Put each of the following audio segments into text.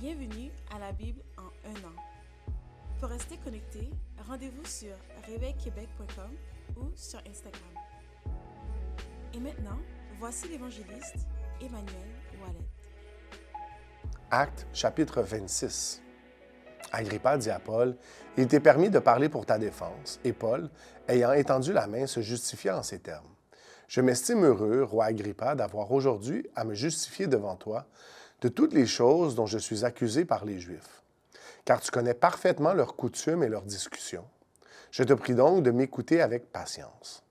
Bienvenue à la Bible en un an. Pour rester connecté, rendez-vous sur réveilquebec.com ou sur Instagram. Et maintenant, voici l'évangéliste Emmanuel Ouellet. Actes chapitre 26. Agrippa dit à Paul, « Il t'est permis de parler pour ta défense. » Et Paul, ayant étendu la main, se justifia en ces termes. « Je m'estime heureux, roi Agrippa, d'avoir aujourd'hui à me justifier devant toi de toutes les choses dont je suis accusé par les Juifs, car tu connais parfaitement leurs coutumes et leurs discussions. Je te prie donc de m'écouter avec patience.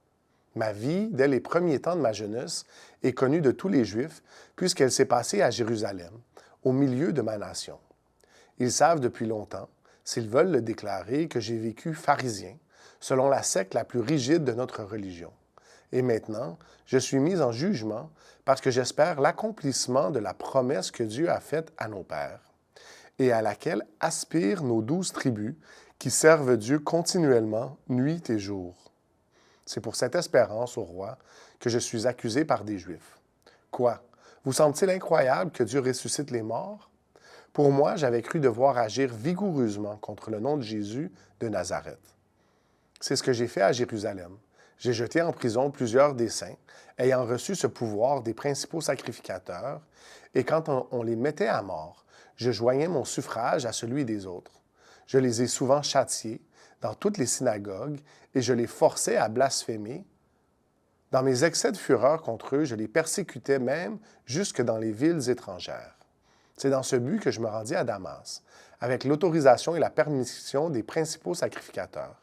Ma vie, dès les premiers temps de ma jeunesse, est connue de tous les Juifs, puisqu'elle s'est passée à Jérusalem, au milieu de ma nation. Ils savent depuis longtemps, s'ils veulent le déclarer, que j'ai vécu pharisien, selon la secte la plus rigide de notre religion. Et maintenant, je suis mis en jugement parce que j'espère l'accomplissement de la promesse que Dieu a faite à nos pères et à laquelle aspirent nos 12 tribus qui servent Dieu continuellement, nuit et jour. C'est pour cette espérance, ô roi, que je suis accusé par des Juifs. Quoi? Vous semble-t-il incroyable que Dieu ressuscite les morts? Pour moi, j'avais cru devoir agir vigoureusement contre le nom de Jésus de Nazareth. C'est ce que j'ai fait à Jérusalem. J'ai jeté en prison plusieurs des saints, ayant reçu ce pouvoir des principaux sacrificateurs, et quand on les mettait à mort, je joignais mon suffrage à celui des autres. Je les ai souvent châtiés dans toutes les synagogues, et je les forçais à blasphémer. Dans mes excès de fureur contre eux, je les persécutais même jusque dans les villes étrangères. C'est dans ce but que je me rendis à Damas, avec l'autorisation et la permission des principaux sacrificateurs.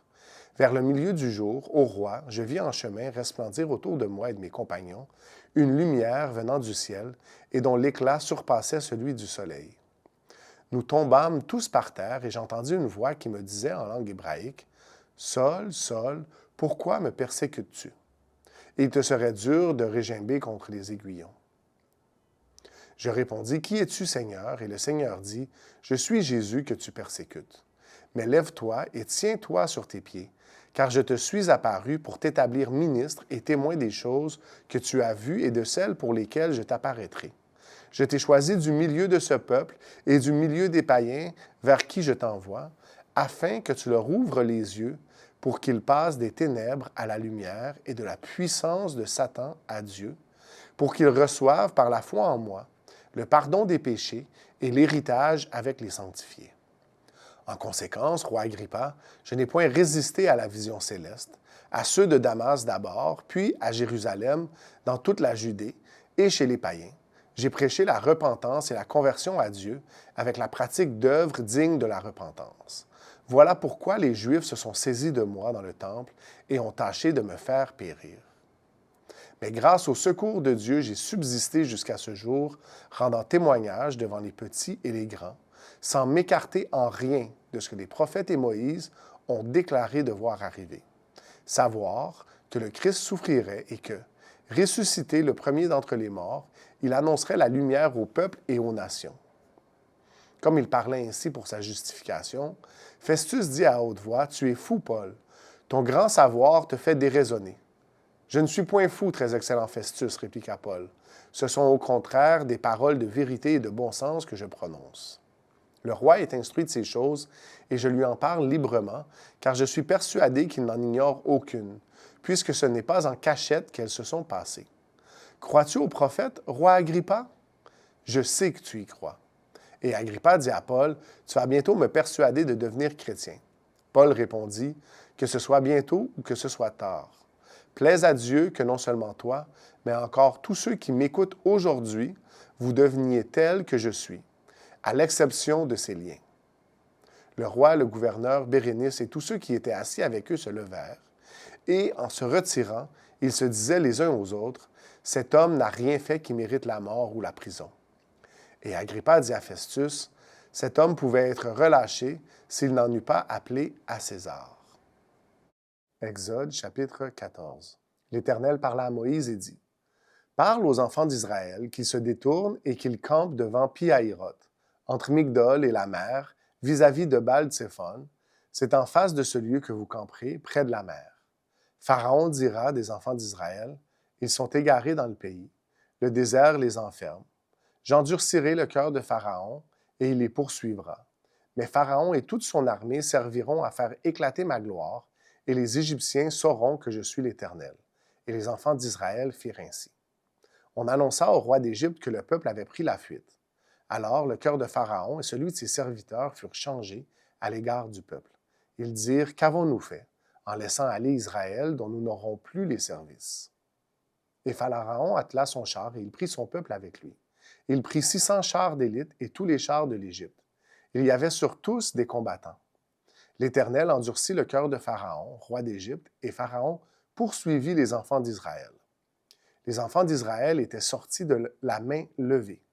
Vers le milieu du jour, ô roi, je vis en chemin resplendir autour de moi et de mes compagnons une lumière venant du ciel et dont l'éclat surpassait celui du soleil. Nous tombâmes tous par terre et j'entendis une voix qui me disait en langue hébraïque, « Saul, Saul, pourquoi me persécutes-tu? Et il te serait dur de régimber contre les aiguillons. » Je répondis, « Qui es-tu, Seigneur? » Et le Seigneur dit, « Je suis Jésus que tu persécutes. Mais lève-toi et tiens-toi sur tes pieds, car je te suis apparu pour t'établir ministre et témoin des choses que tu as vues et de celles pour lesquelles je t'apparaîtrai. Je t'ai choisi du milieu de ce peuple et du milieu des païens vers qui je t'envoie, afin que tu leur ouvres les yeux pour qu'ils passent des ténèbres à la lumière et de la puissance de Satan à Dieu, pour qu'ils reçoivent par la foi en moi le pardon des péchés et l'héritage avec les sanctifiés. En conséquence, roi Agrippa, je n'ai point résisté à la vision céleste, à ceux de Damas d'abord, puis à Jérusalem, dans toute la Judée et chez les païens. J'ai prêché la repentance et la conversion à Dieu avec la pratique d'œuvres dignes de la repentance. Voilà pourquoi les Juifs se sont saisis de moi dans le temple et ont tâché de me faire périr. Mais grâce au secours de Dieu, j'ai subsisté jusqu'à ce jour, rendant témoignage devant les petits et les grands, sans m'écarter en rien de ce que les prophètes et Moïse ont déclaré devoir arriver. Savoir que le Christ souffrirait et que, ressuscité le premier d'entre les morts, il annoncerait la lumière au peuple et aux nations. Comme il parlait ainsi pour sa justification, Festus dit à haute voix, « Tu es fou, Paul. Ton grand savoir te fait déraisonner. » « Je ne suis point fou, très excellent Festus, répliqua Paul. Ce sont au contraire des paroles de vérité et de bon sens que je prononce. Le roi est instruit de ces choses, et je lui en parle librement, car je suis persuadé qu'il n'en ignore aucune, puisque ce n'est pas en cachette qu'elles se sont passées. Crois-tu au prophète, roi Agrippa? Je sais que tu y crois. Et Agrippa dit à Paul, tu vas bientôt me persuader de devenir chrétien. Paul répondit, que ce soit bientôt ou que ce soit tard. Plaise à Dieu que non seulement toi, mais encore tous ceux qui m'écoutent aujourd'hui, vous deveniez tels que je suis, à l'exception de ces liens. Le roi, le gouverneur, Bérénice et tous ceux qui étaient assis avec eux se levèrent, et en se retirant, ils se disaient les uns aux autres, « Cet homme n'a rien fait qui mérite la mort ou la prison. » Et Agrippa dit à Festus, « Cet homme pouvait être relâché s'il n'en eût pas appelé à César. » Exode, chapitre 14. L'Éternel parla à Moïse et dit, « Parle aux enfants d'Israël qu'ils se détournent et qu'ils campent devant Pi-Hahiroth, entre Migdol et la mer, vis-à-vis de Baal-Tséphon. C'est en face de ce lieu que vous camperez, près de la mer. Pharaon dira des enfants d'Israël, ils sont égarés dans le pays. Le désert les enferme. J'endurcirai le cœur de Pharaon, et il les poursuivra. Mais Pharaon et toute son armée serviront à faire éclater ma gloire, et les Égyptiens sauront que je suis l'Éternel. » Et les enfants d'Israël firent ainsi. On annonça au roi d'Égypte que le peuple avait pris la fuite. Alors le cœur de Pharaon et celui de ses serviteurs furent changés à l'égard du peuple. Ils dirent, « Qu'avons-nous fait en laissant aller Israël dont nous n'aurons plus les services? » Et Pharaon attela son char et il prit son peuple avec lui. Il prit 600 chars d'élite et tous les chars de l'Égypte. Il y avait sur tous des combattants. L'Éternel endurcit le cœur de Pharaon, roi d'Égypte, et Pharaon poursuivit les enfants d'Israël. Les enfants d'Israël étaient sortis de la main levée.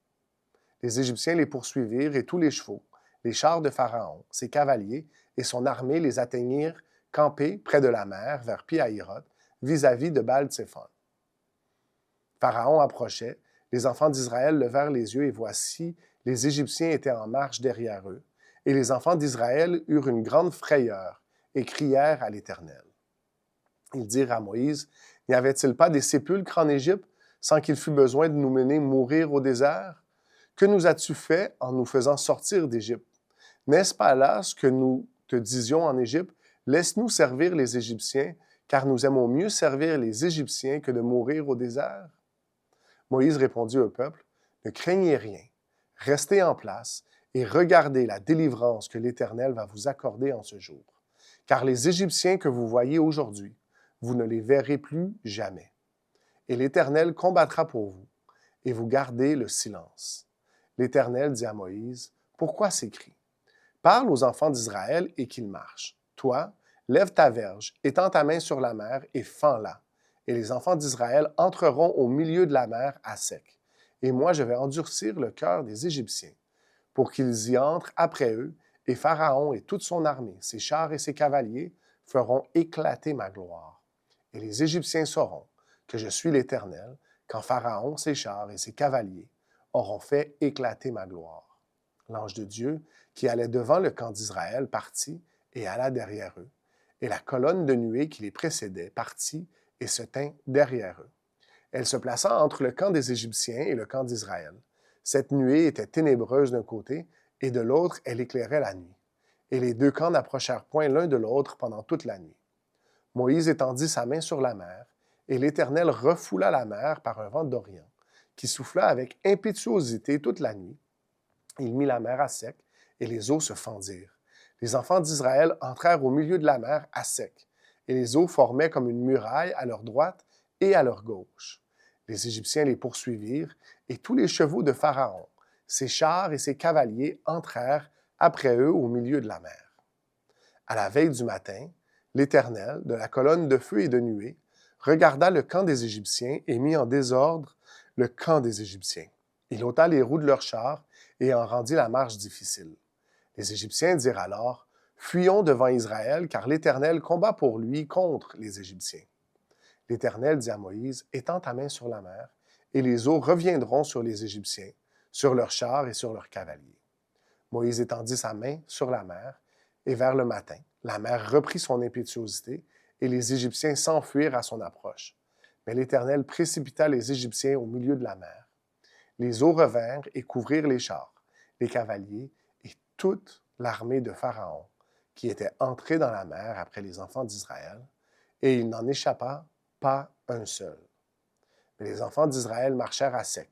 Les Égyptiens les poursuivirent et tous les chevaux, les chars de Pharaon, ses cavaliers et son armée les atteignirent campés près de la mer vers Pi-Hahiroth, vis-à-vis de Baal-Tséphon. Pharaon approchait, les enfants d'Israël levèrent les yeux et voici, les Égyptiens étaient en marche derrière eux, et les enfants d'Israël eurent une grande frayeur et crièrent à l'Éternel. Ils dirent à Moïse, « N'y avait-il pas des sépulcres en Égypte sans qu'il fût besoin de nous mener mourir au désert? Que nous as-tu fait en nous faisant sortir d'Égypte? N'est-ce pas là ce que nous te disions en Égypte? Laisse-nous servir les Égyptiens, car nous aimons mieux servir les Égyptiens que de mourir au désert. » Moïse répondit au peuple, « Ne craignez rien, restez en place et regardez la délivrance que l'Éternel va vous accorder en ce jour. Car les Égyptiens que vous voyez aujourd'hui, vous ne les verrez plus jamais. Et l'Éternel combattra pour vous, et vous gardez le silence. » L'Éternel dit à Moïse, « Pourquoi ces cris? Parle aux enfants d'Israël et qu'ils marchent. Toi, lève ta verge, étends ta main sur la mer et fends-la. Et les enfants d'Israël entreront au milieu de la mer à sec. Et moi, je vais endurcir le cœur des Égyptiens, pour qu'ils y entrent après eux, et Pharaon et toute son armée, ses chars et ses cavaliers, feront éclater ma gloire. Et les Égyptiens sauront que je suis l'Éternel, quand Pharaon, ses chars et ses cavaliers auront fait éclater ma gloire. » L'ange de Dieu, qui allait devant le camp d'Israël, partit et alla derrière eux. Et la colonne de nuée qui les précédait partit et se tint derrière eux. Elle se plaça entre le camp des Égyptiens et le camp d'Israël. Cette nuée était ténébreuse d'un côté, et de l'autre, elle éclairait la nuit. Et les deux camps n'approchèrent point l'un de l'autre pendant toute la nuit. Moïse étendit sa main sur la mer, et l'Éternel refoula la mer par un vent d'Orient, qui souffla avec impétuosité toute la nuit. Il mit la mer à sec, et les eaux se fendirent. Les enfants d'Israël entrèrent au milieu de la mer à sec, et les eaux formaient comme une muraille à leur droite et à leur gauche. Les Égyptiens les poursuivirent, et tous les chevaux de Pharaon, ses chars et ses cavaliers entrèrent après eux au milieu de la mer. À la veille du matin, l'Éternel, de la colonne de feu et de nuée, regarda le camp des Égyptiens et mit en désordre le camp des Égyptiens. Il ôta les roues de leurs chars et en rendit la marche difficile. Les Égyptiens dirent alors, « Fuyons devant Israël, car l'Éternel combat pour lui contre les Égyptiens. » L'Éternel dit à Moïse, « Étends ta main sur la mer, et les eaux reviendront sur les Égyptiens, sur leurs chars et sur leurs cavaliers. » Moïse étendit sa main sur la mer, et vers le matin, la mer reprit son impétuosité, et les Égyptiens s'enfuirent à son approche. Mais l'Éternel précipita les Égyptiens au milieu de la mer. Les eaux revinrent et couvrirent les chars, les cavaliers et toute l'armée de Pharaon, qui était entrée dans la mer après les enfants d'Israël, et il n'en échappa pas un seul. Mais les enfants d'Israël marchèrent à sec,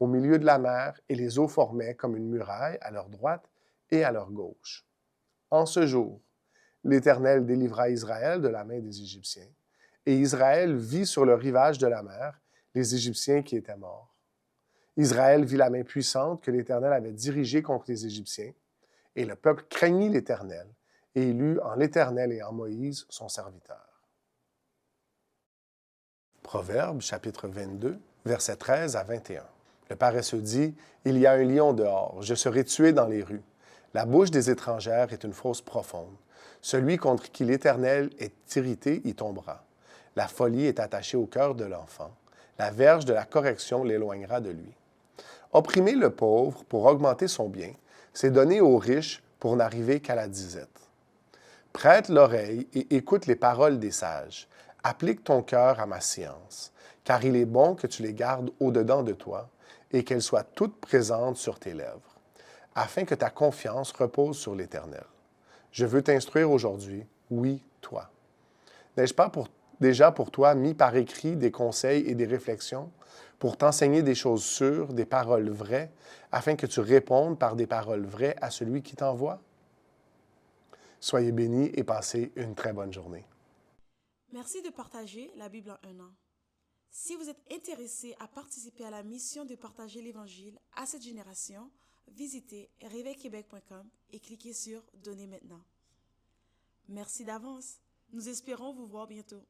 au milieu de la mer, et les eaux formaient comme une muraille à leur droite et à leur gauche. En ce jour, l'Éternel délivra Israël de la main des Égyptiens, et Israël vit sur le rivage de la mer les Égyptiens qui étaient morts. Israël vit la main puissante que l'Éternel avait dirigée contre les Égyptiens, et le peuple craignit l'Éternel, et il eut en l'Éternel et en Moïse, son serviteur. Proverbes, chapitre 22, versets 13 à 21. Le paresseux dit, « Il y a un lion dehors, je serai tué dans les rues. La bouche des étrangères est une fosse profonde. Celui contre qui l'Éternel est irrité y tombera. La folie est attachée au cœur de l'enfant. La verge de la correction l'éloignera de lui. Opprimer le pauvre pour augmenter son bien, c'est donner aux riches pour n'arriver qu'à la disette. Prête l'oreille et écoute les paroles des sages. Applique ton cœur à ma science, car il est bon que tu les gardes au-dedans de toi et qu'elles soient toutes présentes sur tes lèvres. afin que ta confiance repose sur l'Éternel. Je veux t'instruire aujourd'hui, oui, toi. N'ai-je pas déjà pour toi mis par écrit des conseils et des réflexions pour t'enseigner des choses sûres, des paroles vraies, afin que tu répondes par des paroles vraies à celui qui t'envoie? Soyez bénis et passez une très bonne journée. Merci de partager la Bible en un an. Si vous êtes intéressé à participer à la mission de partager l'Évangile à cette génération, visitez réveilquebec.com et cliquez sur « Donner maintenant ». Merci d'avance. Nous espérons vous voir bientôt.